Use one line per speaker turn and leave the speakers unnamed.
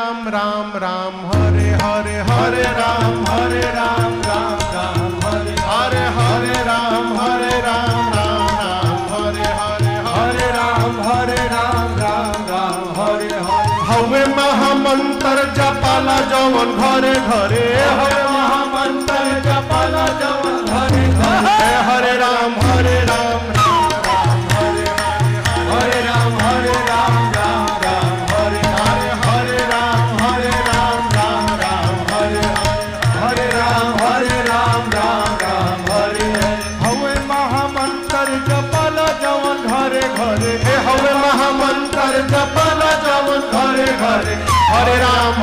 राम राम राम हरे हरे हरे राम राम राम हरे हरे हरे राम राम राम हरे हरे हरे राम राम हरे हरे हवे महामंत्र जपाला जवन घरे घरे हवे महामंत्र जपाला जवन घरे घरे हरे राम हरे राम हरे राम राम राम हरे हरे हरे राम राम राम हरे हरे राम राम हरे हवे महामंत्र जपाला जवन घरे घरे हवे महामंत्र जपाला जवन घरे घरे हरे राम